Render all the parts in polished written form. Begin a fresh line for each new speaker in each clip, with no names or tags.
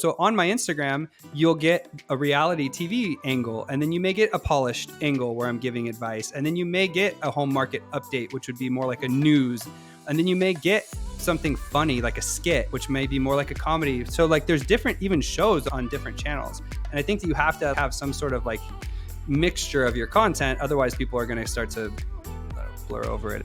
So on my Instagram, you'll get a reality TV angle, and then you may get a polished angle where I'm giving advice, and then you may get a home market update, which would be more like a news, and then you may get something funny like a skit, which may be more like a comedy. So like there's different even shows on different channels, and I think that you have to have some sort of like mixture of your content, otherwise people are going to start to blur over it.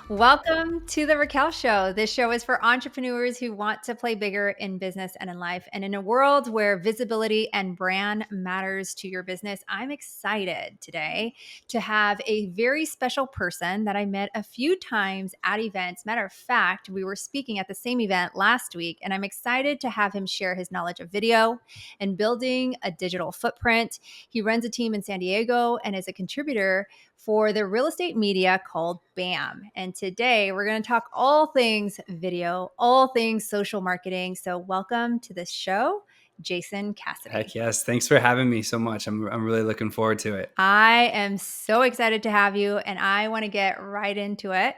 Welcome to the Raquel Show. This show is for entrepreneurs who want to play bigger in business and in life. And in a world where visibility and brand matters to your business, I'm excited today to have a very special person that I met a few times at events. Matter of fact, we were speaking at the same event last week, and I'm excited to have him share his knowledge of video and building a digital footprint. He runs a team in San Diego and is a contributor for the real estate media called BAM. And today we're going to talk all things video, all things social marketing. So welcome to the show, Jason Cassity.
Heck yes. Thanks for having me so much. I'm really looking forward to it.
I am so excited to have you, and I want to get right into it.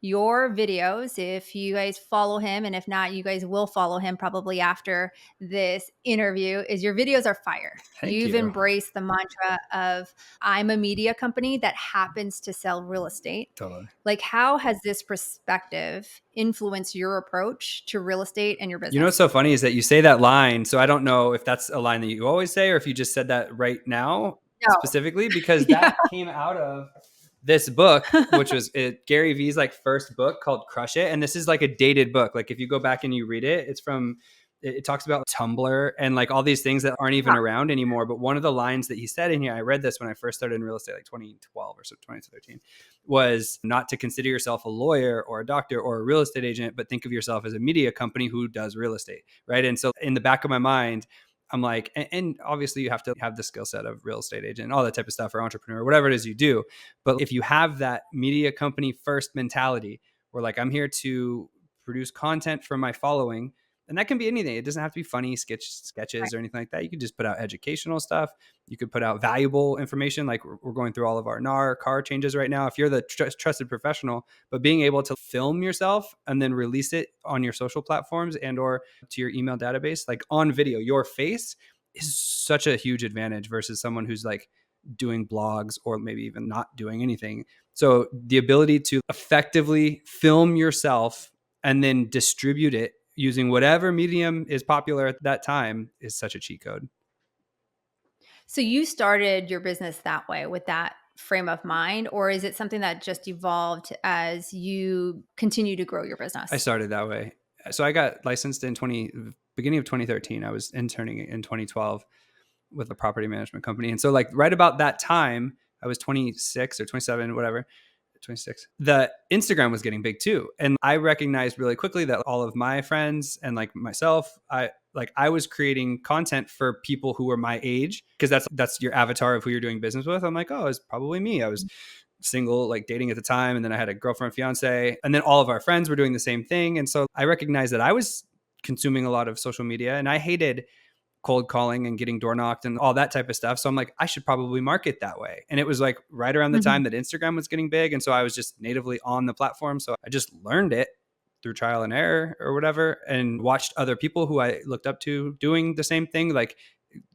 Your videos, if you guys follow him, and if not, you guys will follow him probably after this interview, is your videos are fire. You've embraced the mantra of I'm a media company that happens to sell real estate.
Totally.
Like, how has this perspective influenced your approach to real estate and your business?
You know what's so funny is that you say that line. So I don't know if that's a line that you always say or if you just said that right now specifically, because that came out of this book, which was Gary Vee's like first book called Crush It. And this is like a dated book. Like if you go back and you read it, it talks about Tumblr and like all these things that aren't even around anymore. But one of the lines that he said in here, I read this when I first started in real estate, like 2012 or so, 2013, was not to consider yourself a lawyer or a doctor or a real estate agent, but think of yourself as a media company who does real estate. Right. And so in the back of my mind, I'm like, and obviously you have to have the skill set of real estate agent and all that type of stuff, or entrepreneur, whatever it is you do. But if you have that media company first mentality where like, I'm here to produce content for my following, and that can be anything. It doesn't have to be funny sketches or anything like that. You could just put out educational stuff. You could put out valuable information. Like we're going through all of our NAR car changes right now. If you're the trusted professional, but being able to film yourself and then release it on your social platforms and or to your email database, like on video, your face is such a huge advantage versus someone who's like doing blogs or maybe even not doing anything. So the ability to effectively film yourself and then distribute it using whatever medium is popular at that time is such a cheat code.
So you started your business that way with that frame of mind, or is it something that just evolved as you continue to grow your business?
I started that way. So I got licensed in beginning of 2013. I was interning in 2012 with a property management company. And so like right about that time, I was 26 or 27, whatever. 26. The Instagram was getting big too. And I recognized really quickly that all of my friends and like myself, I was creating content for people who were my age, because that's your avatar of who you're doing business with. I'm like, oh, it's probably me. I was single, like dating at the time. And then I had a girlfriend, fiance, and then all of our friends were doing the same thing. And so I recognized that I was consuming a lot of social media, and I hated cold calling and getting door knocked and all that type of stuff. So I'm like, I should probably market that way. And it was like right around the time that Instagram was getting big. And so I was just natively on the platform. So I just learned it through trial and error or whatever, and watched other people who I looked up to doing the same thing. Like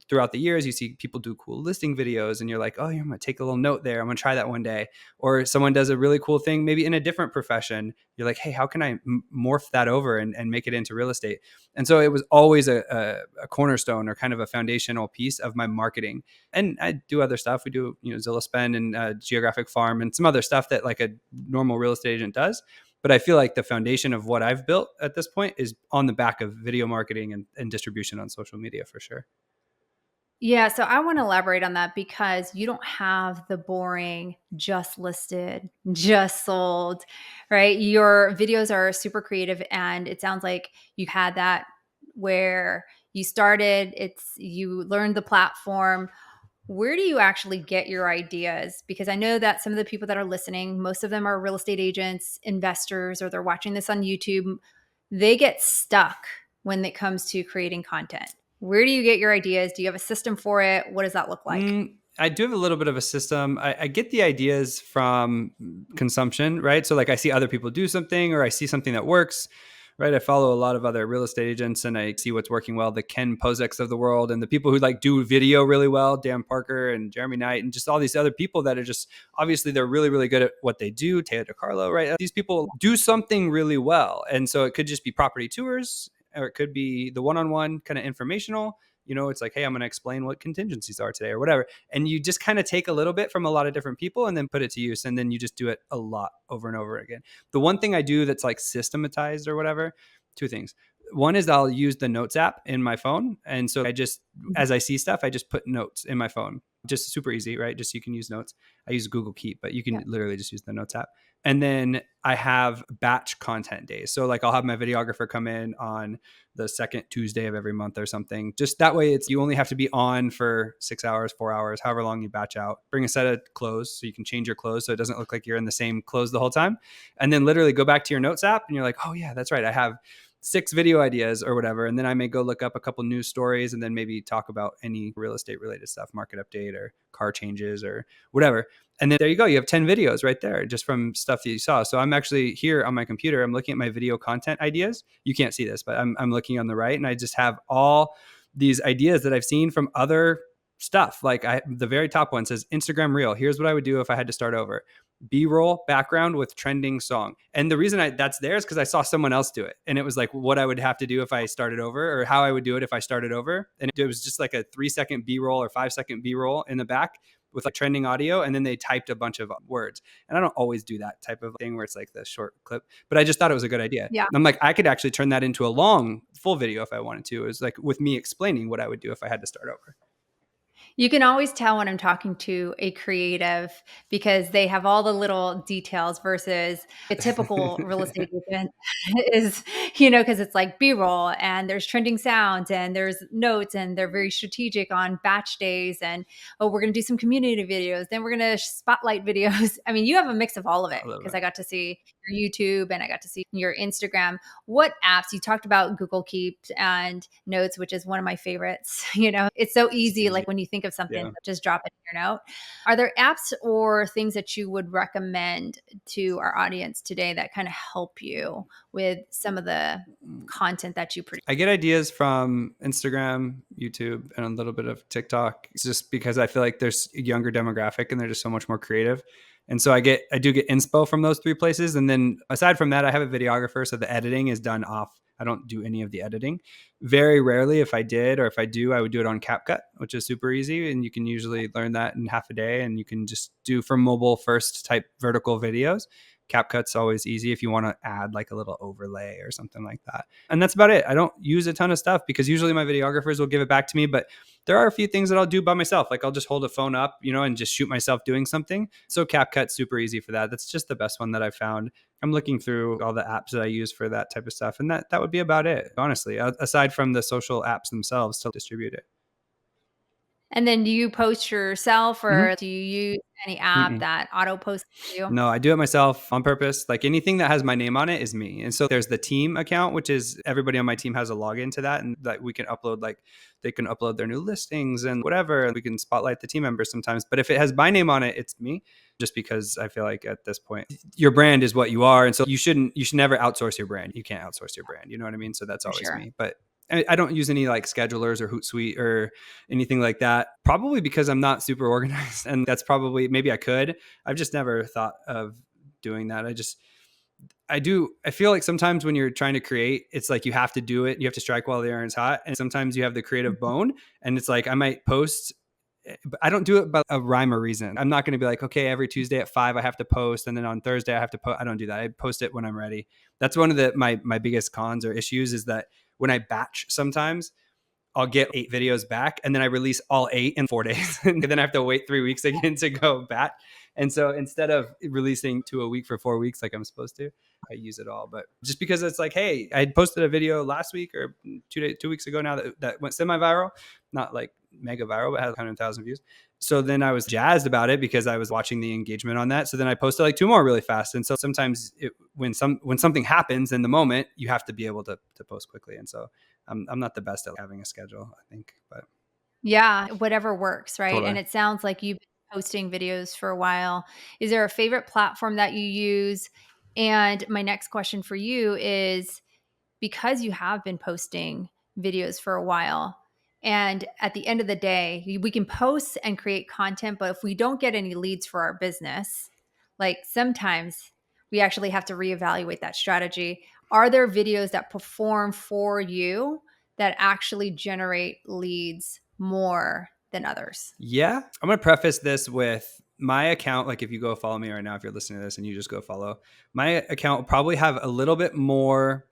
throughout the years, you see people do cool listing videos and you're like, oh, I'm going to take a little note there. I'm going to try that one day. Or someone does a really cool thing, maybe in a different profession. You're like, hey, how can I morph that over and make it into real estate? And so it was always a cornerstone or kind of a foundational piece of my marketing. And I do other stuff. We do, Zillow Spend and Geographic Farm and some other stuff that like a normal real estate agent does. But I feel like the foundation of what I've built at this point is on the back of video marketing and distribution on social media for sure.
Yeah, so I want to elaborate on that because you don't have the boring just listed, just sold, right? Your videos are super creative, and it sounds like you had that where you started, you learned the platform. Where do you actually get your ideas? Because I know that some of the people that are listening, most of them are real estate agents, investors, or they're watching this on YouTube. They get stuck when it comes to creating content. Where do you get your ideas? Do you have a system for it? What does that look like?
I do have a little bit of a system. I get the ideas from consumption, right? So like I see other people do something or I see something that works, right? I follow a lot of other real estate agents and I see what's working well, the Ken Pozeks of the world and the people who like do video really well, Dan Parker and Jeremy Knight and just all these other people that are just obviously they're really, really good at what they do. Taylor DeCarlo, right? These people do something really well. And so it could just be property tours or it could be the one-on-one kind of informational. It's like, hey, I'm going to explain what contingencies are today or whatever. And you just kind of take a little bit from a lot of different people and then put it to use. And then you just do it a lot over and over again. The one thing I do that's like systematized or whatever, two things. One is I'll use the notes app in my phone. And so as I see stuff, I just put notes in my phone. Just super easy, right? Just you can use notes. I use Google Keep, but you can literally just use the notes app. And then I have batch content days. So like I'll have my videographer come in on the second Tuesday of every month or something. Just that way you only have to be on for 6 hours, 4 hours, however long you batch out. Bring a set of clothes so you can change your clothes so it doesn't look like you're in the same clothes the whole time. And then literally go back to your notes app and you're like, oh yeah, that's right. I have 6 video ideas or whatever. And then I may go look up a couple news stories and then maybe talk about any real estate related stuff, market update or car changes or whatever. And then there you go. You have 10 videos right there just from stuff that you saw. So I'm actually here on my computer. I'm looking at my video content ideas. You can't see this, but I'm looking on the right and I just have all these ideas that I've seen from other stuff. Like the very top one says Instagram Reel. Here's what I would do if I had to start over. B-roll background with trending song. And the reason that's there is because I saw someone else do it. And it was like what I would have to do if I started over or how I would do it if I started over. And it was just like a 3-second B-roll or 5-second B-roll in the back with like trending audio. And then they typed a bunch of words. And I don't always do that type of thing where it's like the short clip, but I just thought it was a good idea.
Yeah.
I'm like, I could actually turn that into a long full video if I wanted to. It was like with me explaining what I would do if I had to start over.
You can always tell when I'm talking to a creative because they have all the little details versus a typical real estate agent is, because it's like B-roll and there's trending sounds and there's notes and they're very strategic on batch days and, oh, we're going to do some community videos. Then we're going to spotlight videos. I mean, you have a mix of all of it because I got to see your YouTube and I got to see your Instagram. What apps? You talked about Google Keep and Notes, which is one of my favorites. It's so easy. Like when you think of something, just drop it in your note. Are there apps or things that you would recommend to our audience today that kind of help you with some of the content that you produce?
I get ideas from Instagram, YouTube, and a little bit of TikTok. It's just because I feel like there's a younger demographic and they're just so much more creative. And so I do get inspo from those 3 places. And then aside from that, I have a videographer. So the editing is done off. I don't do any of the editing. Very rarely, if I did, or if I do, I would do it on CapCut, which is super easy. And you can usually learn that in half a day. And you can just do for mobile first type vertical videos. CapCut's always easy if you want to add like a little overlay or something like that. And that's about it. I don't use a ton of stuff because usually my videographers will give it back to me, but there are a few things that I'll do by myself. Like I'll just hold a phone up, and just shoot myself doing something. So CapCut's super easy for that. That's just the best one that I've found. I'm looking through all the apps that I use for that type of stuff. And that would be about it, honestly, aside from the social apps themselves to distribute it.
And then do you post yourself or do you use any app that auto posts for you?
No, I do it myself on purpose. Like anything that has my name on it is me. And so there's the team account, which is everybody on my team has a login to that. And that we can upload, like they can upload their new listings and whatever. And we can spotlight the team members sometimes. But if it has my name on it, it's me. Just because I feel like at this point, your brand is what you are. And so you should never outsource your brand. You can't outsource your brand. You know what I mean? So that's always me. But I don't use any like schedulers or Hootsuite or anything like that, probably because I'm not super organized. And that's probably, maybe I could. I've just never thought of doing that. I feel like sometimes when you're trying to create, it's like you have to do it. You have to strike while the iron's hot. And sometimes you have the creative bone and it's like, I might post, but I don't do it by a rhyme or reason. I'm not going to be like, okay, every Tuesday at 5, I have to post. And then on Thursday I have to post. I don't do that. I post it when I'm ready. That's one of my biggest cons or issues is that when I batch sometimes, I'll get 8 videos back and then I release all 8 in 4 days. And then I have to wait 3 weeks again to go back. And so instead of releasing to a week for 4 weeks like I'm supposed to, I use it all. But just because it's like, hey, I posted a video last week or 2 weeks ago now that went semi-viral, not like mega viral, but had 100,000 views. So then I was jazzed about it because I was watching the engagement on that. So then I posted like 2 more really fast. And so sometimes when something happens in the moment, you have to be able to post quickly. And so I'm not the best at having a schedule, I think, but
Yeah, whatever works, right?
totally.
And it sounds like you've been posting videos for a while. Is there a favorite platform that you use? And my next question for you is, because you have been posting videos for a while, and at the end of the day, we can post and create content, but if we don't get any leads for our business, like sometimes we actually have to reevaluate that strategy. Are there videos that perform for you that actually generate leads more than others?
Yeah. I'm going to preface this with my account. Like if you go follow me right now, if you're listening to this and you just go follow, my account will probably have a little bit more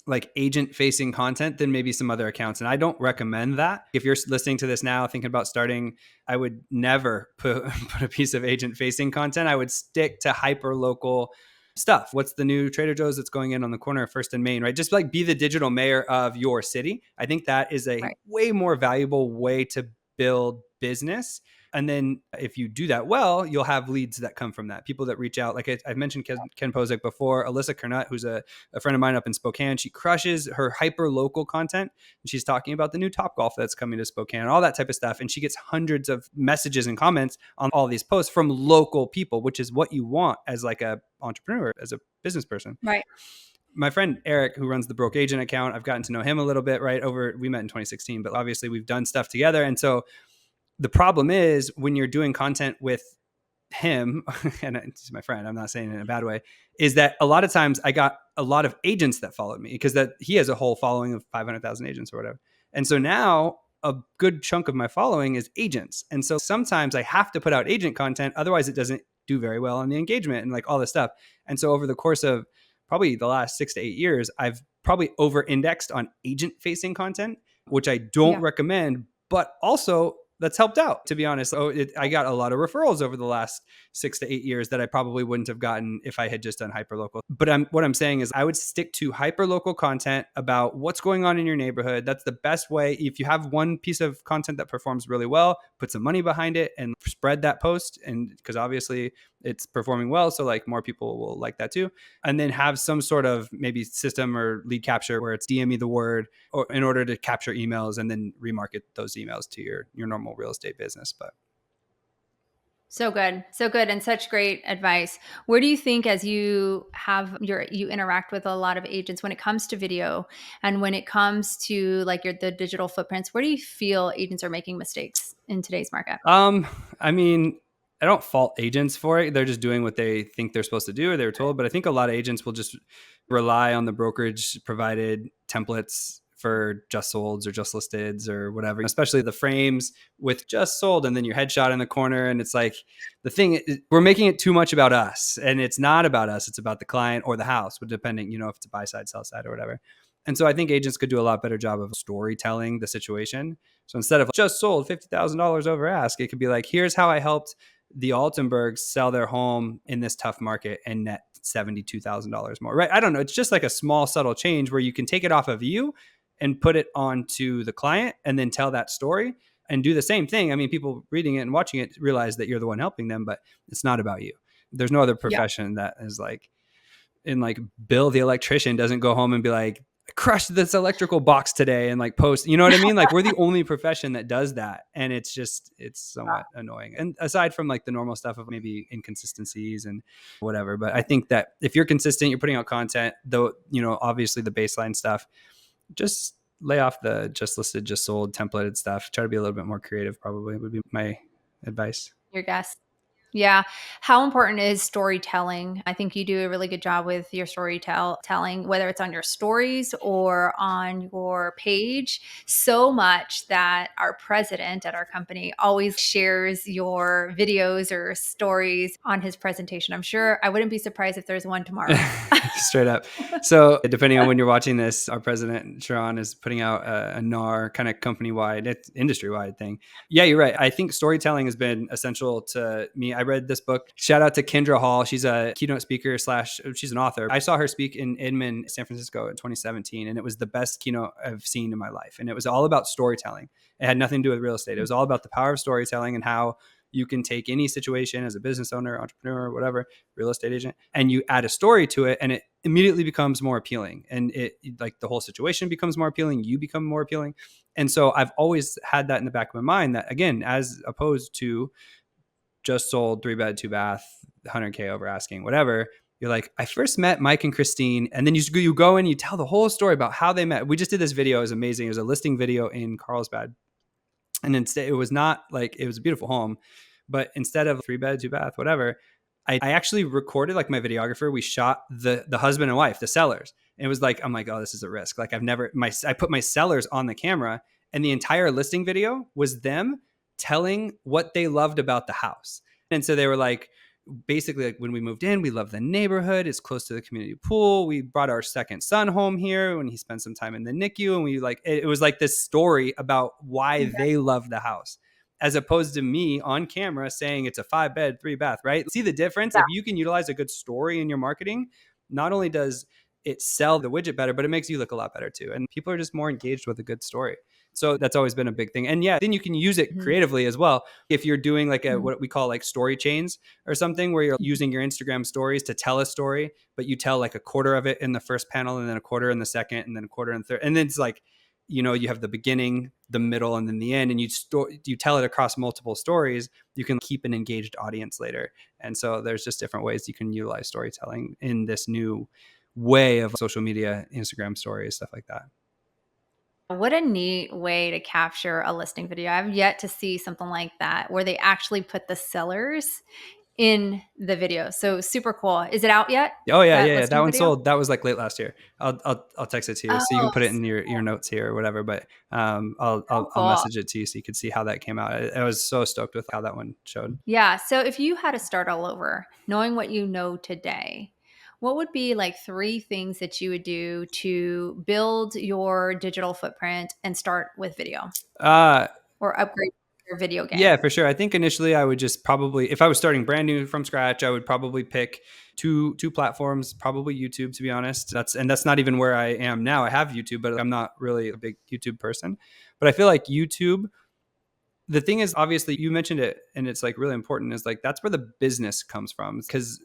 like agent facing content than maybe some other accounts. And I don't recommend that. If you're listening to this now, thinking about starting, I would never put a piece of agent facing content. I would stick to hyper local stuff. What's the new Trader Joe's that's going in on the corner of First and Main, right? Just like be the digital mayor of your city. I think that is a
Right.
way more valuable way to build business. And then if you do that well, you'll have leads that come from that. People that reach out, like I've mentioned Ken Posick before, Alyssa Kernut, who's a friend of mine up in Spokane. She crushes her hyper local content. And she's talking about the new Topgolf that's coming to Spokane and all that type of stuff. And she gets hundreds of messages and comments on all these posts from local people, which is what you want as like a entrepreneur, as a business person.
Right.
My friend Eric, who runs the Broke Agent account, I've gotten to know him a little bit, right? We met in 2016, but obviously we've done stuff together. And so the problem is when you're doing content with him, and he's my friend, I'm not saying it in a bad way, is that a lot of times I got a lot of agents that followed me because that he has a whole following of 500,000 agents or whatever. And so now a good chunk of my following is agents. And so sometimes I have to put out agent content. Otherwise it doesn't do very well on the engagement and like all this stuff. And so over the course of probably the last 6 to 8 years, I've probably over indexed on agent facing content, which I don't
Yeah.
recommend, but also that's helped out, to be honest. I got a lot of referrals over the last 6 to 8 years that I probably wouldn't have gotten if I had just done hyperlocal. But what I'm saying is I would stick to hyperlocal content about what's going on in your neighborhood. That's the best way. If you have one piece of content that performs really well, put some money behind it and spread that post. And because obviously it's performing well, so like more people will like that too. And then have some sort of maybe system or lead capture where it's DM me the word or in order to capture emails and then remarket those emails to your normal real estate business. But
So good. So good. And such great advice. Where do you think, as you you interact with a lot of agents when it comes to video and when it comes to like the digital footprints, where do you feel agents are making mistakes in today's market?
I mean, I don't fault agents for it. They're just doing what they think they're supposed to do or they were told. But I think a lot of agents will just rely on the brokerage provided templates for just solds or just listeds or whatever, especially the frames with just sold and then your headshot in the corner. And it's like the thing, we're making it too much about us and it's not about us. It's about the client or the house, but depending, if it's a buy side, sell side or whatever. And so I think agents could do a lot better job of storytelling the situation. So instead of just sold $50,000 over ask, it could be like, here's how I helped the Altenbergs sell their home in this tough market and net $72,000 more, right? I don't know. It's just like a small, subtle change where you can take it off of you and put it onto the client and then tell that story and do the same thing. I mean, people reading it and watching it realize that you're the one helping them, but it's not about you. There's no other
Yeah.
profession that is like, in like Bill, the electrician doesn't go home and be like, I crushed this electrical box today and like post, you know what I mean? Like we're the only profession that does that. And it's somewhat annoying. And aside from like the normal stuff of maybe inconsistencies and whatever, but I think that if you're consistent, you're putting out content, though, obviously the baseline stuff, just lay off the just listed, just sold templated stuff. Try to be a little bit more creative, probably would be my advice.
Your guess. Yeah. How important is storytelling? I think you do a really good job with your storytelling, whether it's on your stories or on your page, so much that our president at our company always shares your videos or stories on his presentation. I'm sure I wouldn't be surprised if there's one tomorrow.
Straight up. So depending on when you're watching this, our president, Sharon, is putting out a NAR kind of company-wide, industry-wide thing. Yeah, you're right. I think storytelling has been essential to me. I read this book. Shout out to Kendra Hall. She's a keynote speaker slash she's an author. I saw her speak in Inman, San Francisco in 2017, and it was the best keynote I've seen in my life. And it was all about storytelling. It had nothing to do with real estate. It was all about the power of storytelling and how you can take any situation as a business owner, entrepreneur, whatever, real estate agent, and you add a story to it and it immediately becomes more appealing. And it like the whole situation becomes more appealing. You become more appealing. And so I've always had that in the back of my mind that, again, as opposed to just sold 3-bed, 2-bath, 100K over asking, whatever. You're like, I first met Mike and Christine. And then you go in, you tell the whole story about how they met. We just did this video. It was amazing. It was a listing video in Carlsbad. And instead, it was not like, it was a beautiful home, but instead of 3-bed, 2-bath, whatever, I actually recorded, like my videographer, we shot the husband and wife, the sellers. And it was like, I'm like, oh, this is a risk. Like I put my sellers on the camera, and the entire listing video was them telling what they loved about the house. And so they were like, basically, like when we moved in, we love the neighborhood. It's close to the community pool. We brought our second son home here when he spent some time in the NICU. And we like, it was like this story about why they love the house, as opposed to me on camera saying it's a 5-bed, 3-bath, right? See the difference?
Yeah.
If you can utilize a good story in your marketing, not only does it sell the widget better, but it makes you look a lot better too. And people are just more engaged with a good story. So that's always been a big thing. And yeah, then you can use it creatively as well. If you're doing like what we call like story chains or something, where you're using your Instagram stories to tell a story, but you tell like a quarter of it in the first panel and then a quarter in the second and then a quarter in the third. And then it's like, you know, you have the beginning, the middle, and then the end, and you tell it across multiple stories. You can keep an engaged audience later. And so there's just different ways you can utilize storytelling in this new way of social media, Instagram stories, stuff like that.
What a neat way to capture a listing video. I've yet to see something like that where they actually put the sellers in the video. So super cool. Is it out yet?
Oh yeah,
That
yeah. That
listing
one
video?
sold. That was like late last year. I'll text it to you so you can
Oh,
put it in
so
your notes here or whatever. But I'll
cool.
message it to you so you could see how that came out. I was so stoked with how that one showed.
Yeah. So if you had to start all over, knowing what you know today, what would be like 3 things that you would do to build your digital footprint and start with video
Uh,
or upgrade your video
Yeah,
game?
for sure. I think initially I would just probably, if I was starting brand new from scratch, I would probably pick two platforms, probably YouTube, to be honest. That's not even where I am now. I have YouTube, but I'm not really a big YouTube person. But I feel like YouTube, the thing is, obviously you mentioned it and it's like really important, is like that's where the business comes from, because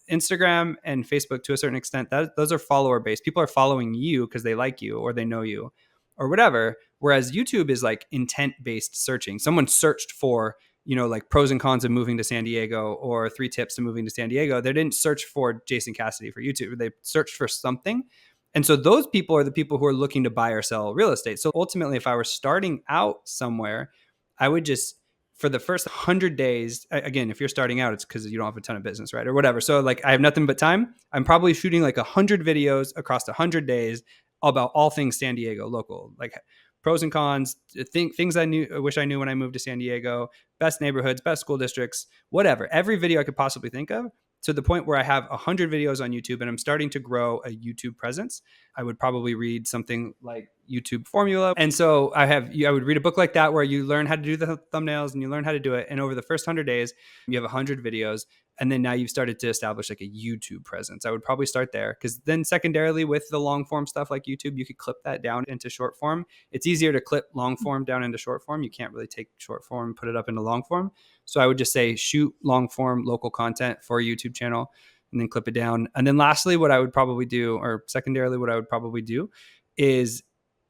Instagram and Facebook, to a certain extent, that those are follower based. People are following you because they like you or they know you or whatever. Whereas YouTube is like intent based searching. Someone searched for, you know, like pros and cons of moving to San Diego or 3 tips to moving to San Diego. They didn't search for Jason Cassity for YouTube. They searched for something. And so those people are the people who are looking to buy or sell real estate. So ultimately, if I were starting out somewhere, I would just, for the first 100 days, again, if you're starting out, it's because you don't have a ton of business, right? Or whatever. So like I have nothing but time. I'm probably shooting like 100 videos across 100 days about all things San Diego local, like pros and cons, things I wish I knew when I moved to San Diego, best neighborhoods, best school districts, whatever. Every video I could possibly think of, to the point where I have 100 videos on YouTube and I'm starting to grow a YouTube presence. I would probably read something like YouTube Formula. And so I would read a book like that where you learn how to do the thumbnails and you learn how to do it. And over the first 100 days, you have 100 videos. And then now you've started to establish like a YouTube presence. I would probably start there, because then secondarily, with the long form stuff like YouTube, you could clip that down into short form. It's easier to clip long form down into short form. You can't really take short form and put it up into long form. So I would just say shoot long form local content for a YouTube channel and then clip it down. And then lastly, what I would probably do, or secondarily, what I would probably do is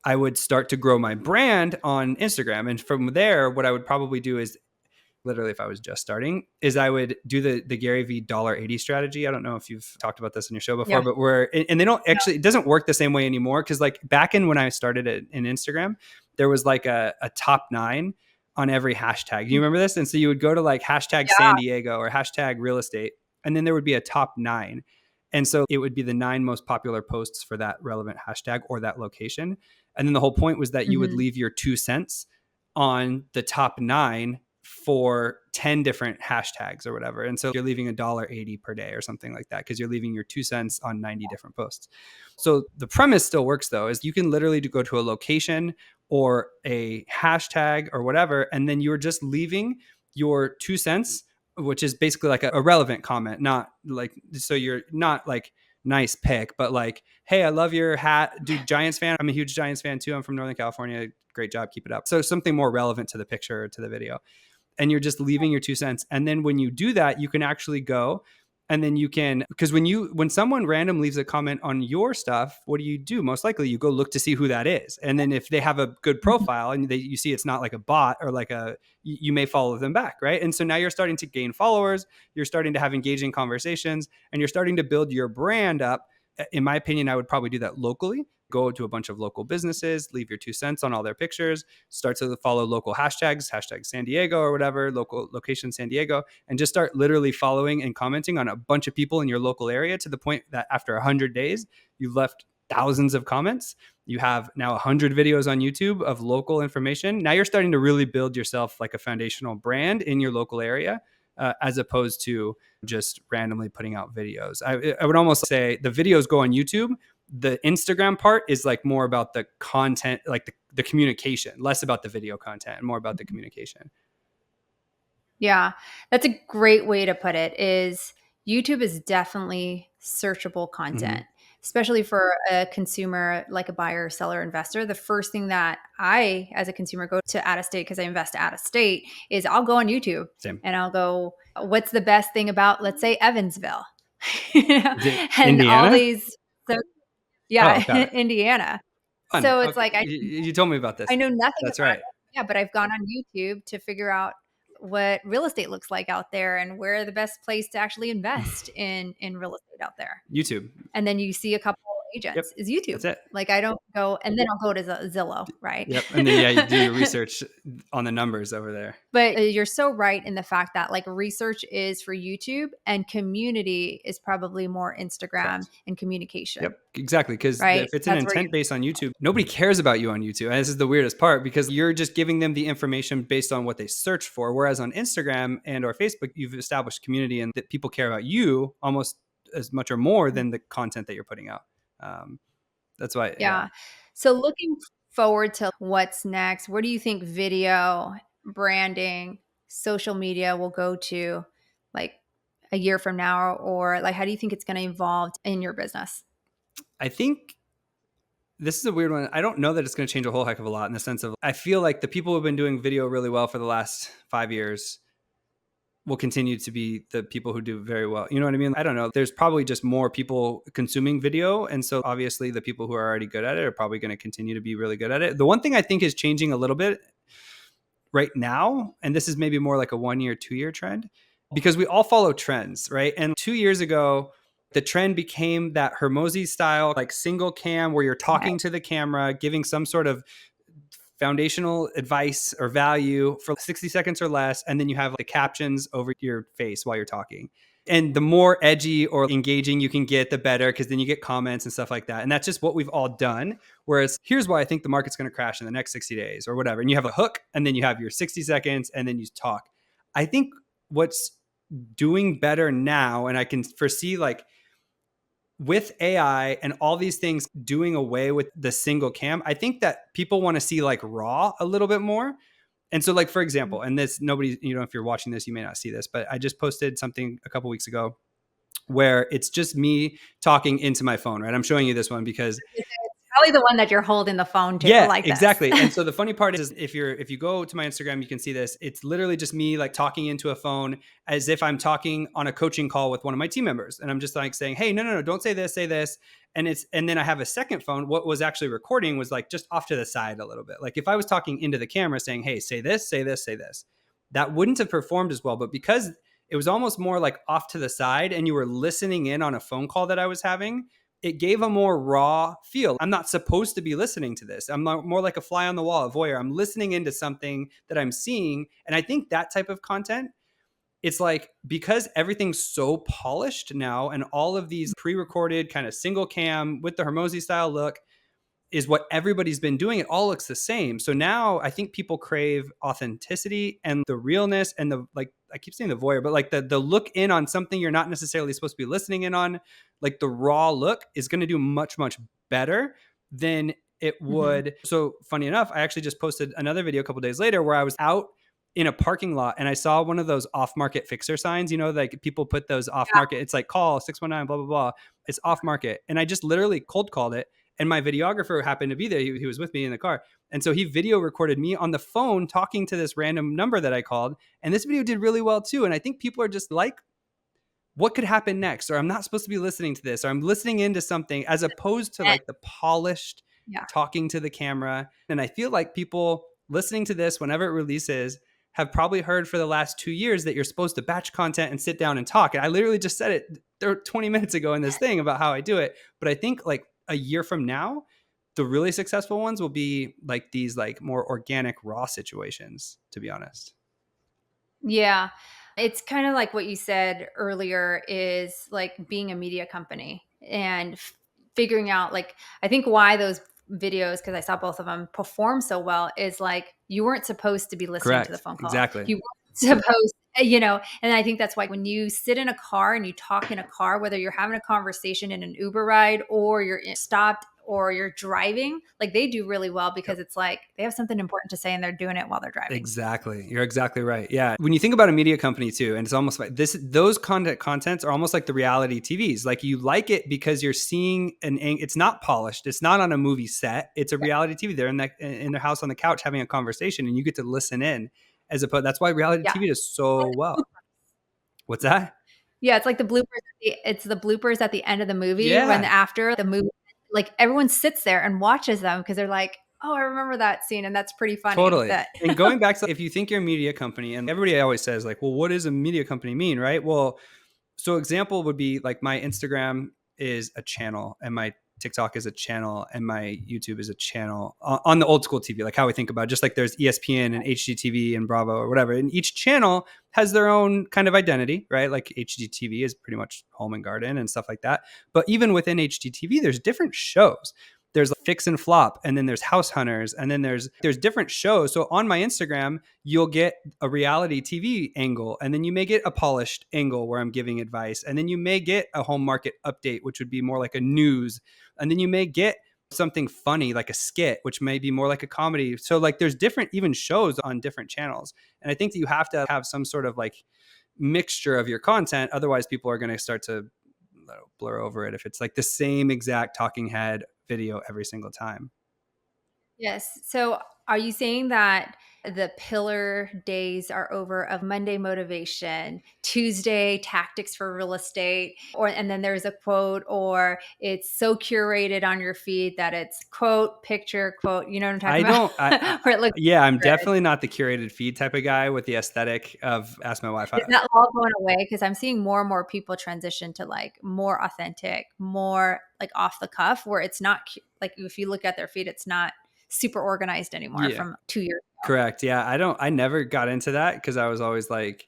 I would start to grow my brand on Instagram. And from there, what I would probably do is, literally if I was just starting, is I would do the Gary V $1.80 strategy. I don't know if you've talked about this in your show before,
Yeah.
but and they don't actually, it doesn't work the same way anymore. Cause like back in when I started it in Instagram, there was like a top 9 on every hashtag. Do you remember this? And so you would go to like hashtag San Diego or hashtag real estate, and then there would be a top 9. And so it would be the 9 most popular posts for that relevant hashtag or that location. And then the whole point was that you would leave your 2 cents on the top 9 for 10 different hashtags or whatever. And so you're leaving $1.80 per day or something like that, because you're leaving your 2 cents on 90 different posts. So the premise still works though, is you can literally go to a location or a hashtag or whatever, and then you're just leaving your 2 cents which is basically like a relevant comment, not like, so you're not like nice pick, but like, hey, I love your hat, dude, Giants fan. I'm a huge Giants fan too. I'm from Northern California. Great job. Keep it up. So something more relevant to the picture or to the video. And you're just leaving your 2 cents. And then when you do that, you can actually go and then you can, because when someone random leaves a comment on your stuff, what do? Most likely you go look to see who that is. And then if they have a good profile and you see it's not like a bot or like you may follow them back. Right. And so now you're starting to gain followers, you're starting to have engaging conversations, and you're starting to build your brand up. In my opinion, I would probably do that locally. Go to a bunch of local businesses, leave your 2 cents on all their pictures, start to follow local hashtags, hashtag San Diego or whatever, local location San Diego, and just start literally following and commenting on a bunch of people in your local area to the point that after 100 days, you've left thousands of comments. You have now 100 videos on YouTube of local information. Now you're starting to really build yourself like a foundational brand in your local area, as opposed to just randomly putting out videos. I would almost say the videos go on YouTube. The Instagram part is like more about the content, like the communication, less about the video content and more about the communication.
Yeah, that's a great way to put it. Is YouTube is definitely searchable content, especially for a consumer like a buyer, seller, investor. The first thing that I, as a consumer, go to out of state because I invest out of state is I'll go on YouTube.
Same.
And I'll go, what's the best thing about, let's say, Evansville?
Is it
And all
Indiana?
these, so, yeah,
Got it.
Indiana.
Fun.
So it's
Okay.
like
You told me about this.
I know nothing
That's
about
right.
it. Yeah, but I've gone on YouTube to figure out what real estate looks like out there and where the best place to actually invest in real estate out there.
YouTube.
And then you see a couple
Yep.
agents is YouTube.
That's it.
Like I don't go, and then I'll go to Zillow, right?
Yep. And then you do your research on the numbers over there.
But you're so right in the fact that like research is for YouTube and community is probably more Instagram
Correct.
and communication.
Yep, exactly. Because
right?
if it's an intent based on YouTube, nobody cares about you on YouTube. And this is the weirdest part because you're just giving them the information based on what they search for. Whereas on Instagram and or Facebook, you've established community and that people care about you almost as much or more than the content that you're putting out. That's why.
Yeah. So looking forward to what's next, where do you think video, branding, social media will go to like a year from now? Or like, how do you think it's going to evolve in your business?
I think this is a weird one. I don't know that it's going to change a whole heck of a lot in the sense of I feel like the people who've been doing video really well for the last 5 years will continue to be the people who do very well. You know what I mean? I don't know. There's probably just more people consuming video. And so obviously the people who are already good at it are probably going to continue to be really good at it. The one thing I think is changing a little bit right now, and this is maybe more like a 1 year, 2 year trend, because we all follow trends, right? And 2 years ago, the trend became that Hermosi style, like single cam where you're talking to the camera, giving some sort of foundational advice or value for 60 seconds or less. And then you have the captions over your face while you're talking. And the more edgy or engaging you can get, the better, because then you get comments and stuff like that. And that's just what we've all done. Whereas here's why I think the market's going to crash in the next 60 days or whatever. And you have a hook and then you have your 60 seconds and then you talk. I think what's doing better now, and I can foresee like with AI and all these things doing away with the single cam, I think that people want to see like raw a little bit more. And so like, for example, and this, nobody, if you're watching this, you may not see this, but I just posted something a couple weeks ago where it's just me talking into my phone, right? I'm showing you this one because
probably the one that you're holding the phone to.
Yeah,
like
exactly. And so the funny part is if you go to my Instagram, you can see this. It's literally just me like talking into a phone as if I'm talking on a coaching call with one of my team members. And I'm just like saying, hey, no, don't say this, say this. And then I have a second phone. What was actually recording was like just off to the side a little bit. Like if I was talking into the camera saying, hey, say this, say this, say this, that wouldn't have performed as well. But because it was almost more like off to the side and you were listening in on a phone call that I was having, it gave a more raw feel. I'm not supposed to be listening to this. I'm more like a fly on the wall, a voyeur. I'm listening into something that I'm seeing. And I think that type of content, it's like, because everything's so polished now and all of these pre-recorded kind of single cam with the Hermosi style look is what everybody's been doing. It all looks the same. So now I think people crave authenticity and the realness and the, like, I keep saying the voyeur, but like the look in on something you're not necessarily supposed to be listening in on, like the raw look is going to do much, much better than it would. So funny enough, I actually just posted another video a couple of days later where I was out in a parking lot, and I saw one of those off-market fixer signs, like people put those off-market, it's like call 619, blah, blah, blah. It's off-market. And I just literally cold called it. And my videographer happened to be there. He was with me in the car. And so he video recorded me on the phone talking to this random number that I called. And this video did really well too. And I think people are just like, what could happen next? Or I'm not supposed to be listening to this, or I'm listening into something, as opposed to like the polished
Yeah.
talking to the camera. And I feel like people listening to this whenever it releases have probably heard for the last 2 years that you're supposed to batch content and sit down and talk. And I literally just said it 20 minutes ago in this thing about how I do it. But I think like a year from now, the really successful ones will be like these like more organic, raw situations, to be honest.
Yeah. It's kind of like what you said earlier, is like being a media company and figuring out, like, I think why those videos, because I saw both of them perform so well, is like you weren't supposed to be listening to the
Correct.
phone call.
Exactly.
You weren't supposed, and I think that's why when you sit in a car and you talk in a car, whether you're having a conversation in an Uber ride or you're stopped or you're driving, like they do really well, because it's like they have something important to say and they're doing it while they're driving.
Exactly. You're exactly right. Yeah. When you think about a media company too, and it's almost like those contents are almost like the reality TVs. Like you like it because you're seeing it's not polished. It's not on a movie set. It's a reality TV. They're in their house on the couch having a conversation, and you get to listen in, as opposed. That's why reality TV does so well. What's that?
Yeah, it's like the bloopers. It's the bloopers at the end of the movie, when
Yeah.
after the movie, like everyone sits there and watches them because they're like, "Oh, I remember that scene," and that's pretty funny.
Totally.
That
And going back to, if you think you're a media company, and everybody always says like, well, what does a media company mean? Right. Well, so example would be like my Instagram is a channel, and my TikTok is a channel, and my YouTube is a channel on the old school TV, like how we think about it. Just like there's ESPN and HGTV and Bravo or whatever. And each channel has their own kind of identity, right? Like HGTV is pretty much home and garden and stuff like that. But even within HGTV, there's different shows. There's like Fix and Flop, and then there's House Hunters, and then there's different shows. So on my Instagram, you'll get a reality TV angle, and then you may get a polished angle where I'm giving advice, and then you may get a home market update, which would be more like a news, and then you may get something funny like a skit, which may be more like a comedy. So like there's different even shows on different channels, and I think that you have to have some sort of like mixture of your content. Otherwise, people are going to start to blur over it if it's like the same exact talking head video every single time.
Yes. So are you saying that the pillar days are over of Monday motivation, Tuesday tactics for real estate, and then there's a quote, or it's so curated on your feed that it's quote, picture, quote, you know what I'm talking about? Where it looks
Yeah, I'm
good.
definitely not the curated feed type of guy with the aesthetic of Ask My Wife.
Is that all going away? Because I'm seeing more and more people transition to like more authentic, more like off the cuff, where it's not like, if you look at their feed, it's not super organized anymore from 2 years ago.
Correct. Yeah. I never got into that because I was always like,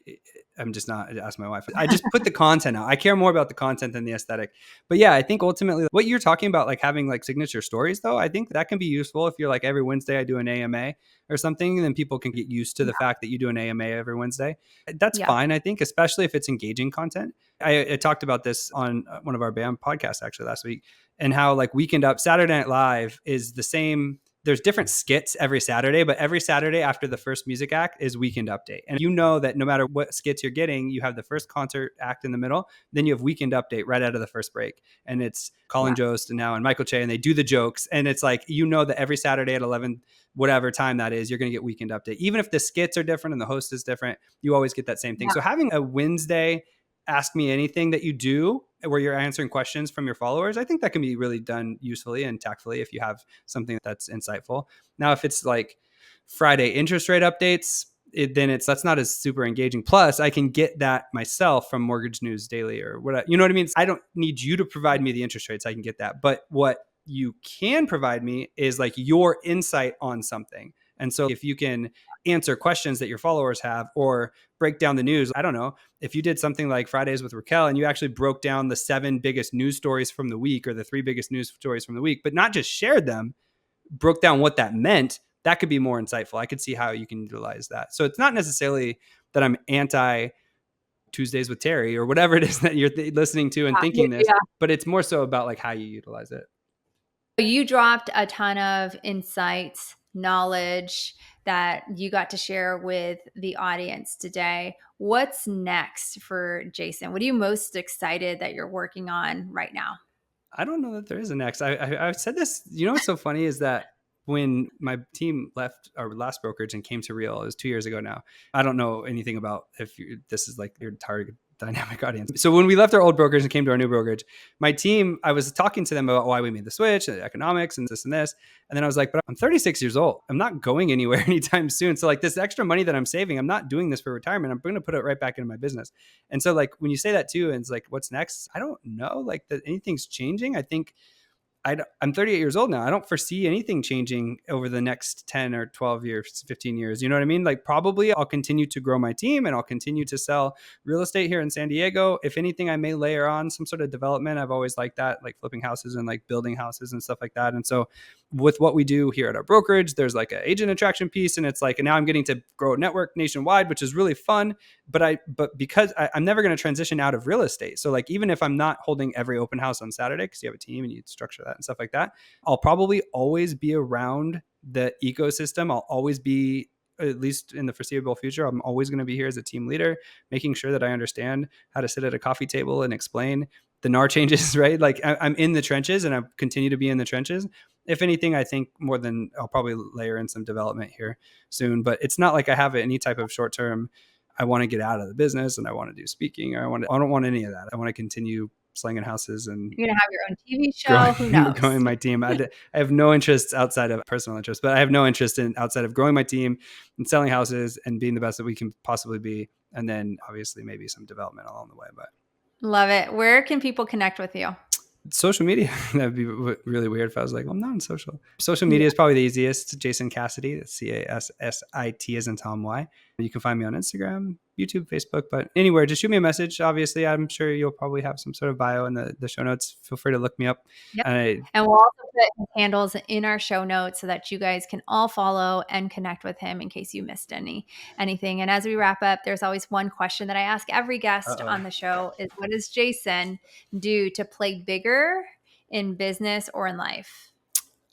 I'm just not. Ask my wife. I just put the content out. I care more about the content than the aesthetic. But yeah, I think ultimately what you're talking about, like having like signature stories though, I think that can be useful if you're like every Wednesday I do an AMA or something, and then people can get used to the fact that you do an AMA every Wednesday. That's fine, I think, especially if it's engaging content. I talked about this on one of our BAM podcasts actually last week, and how like Weekend Up, Saturday Night Live is the same. There's different skits every Saturday, but every Saturday after the first music act is Weekend Update. And you know that no matter what skits you're getting, you have the first concert act in the middle, then you have Weekend Update right out of the first break. And it's Colin Jost and now and Michael Che, and they do the jokes. And it's like, you know that every Saturday at 11, whatever time that is, you're going to get Weekend Update. Even if the skits are different and the host is different, you always get that same thing. So having a Wednesday Ask Me Anything that you do where you're answering questions from your followers, I think that can be really done usefully and tactfully if you have something that's insightful. Now, if it's like Friday interest rate updates, that's not as super engaging. Plus, I can get that myself from Mortgage News Daily or what, you know what I mean? I don't need you to provide me the interest rates. I can get that. But what you can provide me is like your insight on something. And so if you can answer questions that your followers have or break down the news, I don't know, if you did something like Fridays with Raquel and you actually broke down the 7 biggest news stories from the week or the 3 biggest news stories from the week, but not just shared them, broke down what that meant, that could be more insightful. I could see how you can utilize that. So it's not necessarily that I'm anti Tuesdays with Terry or whatever it is that you're listening to and thinking this, but it's more so about like how you utilize it.
You dropped a ton of insights, knowledge, that you got to share with the audience today. What's next for Jason? What are you most excited that you're working on right now?
I don't know that there is a next. I've said this. You know what's so funny is that when my team left our last brokerage and came to Real, it was 2 years ago now. I don't know anything about if this is like your target dynamic audience. So when we left our old brokerage and came to our new brokerage, my team, I was talking to them about why we made the switch, the economics and this and this. And then I was like, but I'm 36 years old. I'm not going anywhere anytime soon. So like this extra money that I'm saving, I'm not doing this for retirement. I'm going to put it right back into my business. And so like when you say that too, and it's like, what's next? I don't know like that anything's changing. I think I'm 38 years old now. I don't foresee anything changing over the next 10 or 12 years, 15 years. You know what I mean? Like probably I'll continue to grow my team and I'll continue to sell real estate here in San Diego. If anything, I may layer on some sort of development. I've always liked that, like flipping houses and like building houses and stuff like that. And so with what we do here at our brokerage, there's like an agent attraction piece. And it's like, and now I'm getting to grow a network nationwide, which is really fun. But because I'm never going to transition out of real estate. So like, even if I'm not holding every open house on Saturday, because you have a team and you structure that and stuff like that, I'll probably always be around the ecosystem. I'll always be, at least in the foreseeable future, I'm always going to be here as a team leader, making sure that I understand how to sit at a coffee table and explain the NAR changes, right? Like I'm in the trenches and I continue to be in the trenches. If anything, I think more than I'll probably layer in some development here soon, but it's not like I have any type of short-term, I want to get out of the business and I want to do speaking. I don't want any of that. I want to continue slinging houses and
You're going to have your own TV show. Who knows?
growing my team. I have no interests outside of personal interest, but I have no interest in outside of growing my team and selling houses and being the best that we can possibly be. And then obviously maybe some development along the way, but
Love it. Where can people connect with you?
social media. That'd be really weird if I was like, well, I'm not on social. Social
Yeah.
media is probably the easiest. Jason Cassity, that's Cassit as in Tom Y. You can find me on Instagram, YouTube, Facebook, but anywhere, just shoot me a message. Obviously, I'm sure you'll probably have some sort of bio in the show notes. Feel free to look me up.
Yep.
And
And we'll also put his handles in our show notes so that you guys can all follow and connect with him in case you missed anything. And as we wrap up, there's always one question that I ask every guest on the show is, what does Jason do to play bigger in business or in life?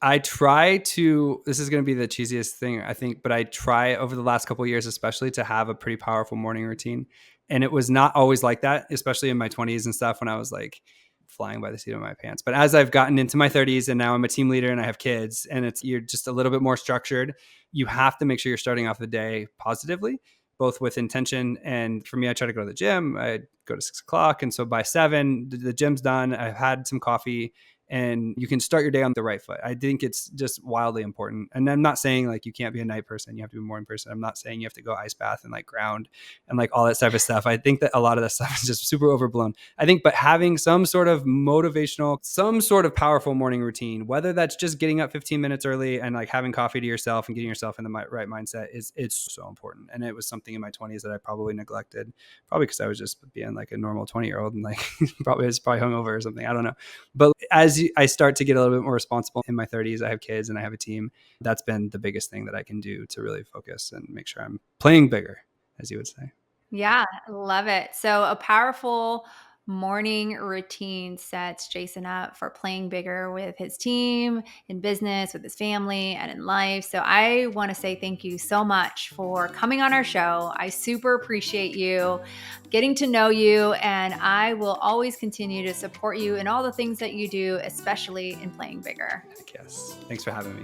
I try to, this is going to be the cheesiest thing, I think, but I try over the last couple of years, especially, to have a pretty powerful morning routine. And it was not always like that, especially in my 20s and stuff when I was like flying by the seat of my pants. But as I've gotten into my 30s and now I'm a team leader and I have kids and you're just a little bit more structured, you have to make sure you're starting off the day positively, both with intention. And for me, I try to go to the gym. I go to 6 o'clock. And so by 7, the gym's done. I've had some coffee and you can start your day on the right foot. I think it's just wildly important. And I'm not saying like you can't be a night person, you have to be a morning person. I'm not saying you have to go ice bath and like ground and like all that type of stuff. I think that a lot of that stuff is just super overblown. I think, but having some sort of motivational, some sort of powerful morning routine, whether that's just getting up 15 minutes early and like having coffee to yourself and getting yourself in the right mindset, it's so important. And it was something in my 20s that I probably neglected, probably because I was just being like a normal 20-year-old and like probably hungover or something. I don't know. But as I start to get a little bit more responsible in my 30s, I have kids and I have a team. That's been the biggest thing that I can do to really focus and make sure I'm playing bigger, as you would say.
Yeah, love it. So a powerful morning routine sets Jason up for playing bigger with his team, in business, with his family, and in life. So I want to say thank you so much for coming on our show. I super appreciate you, getting to know you, and I will always continue to support you in all the things that you do, especially in playing bigger.
Yes. Thanks for having me.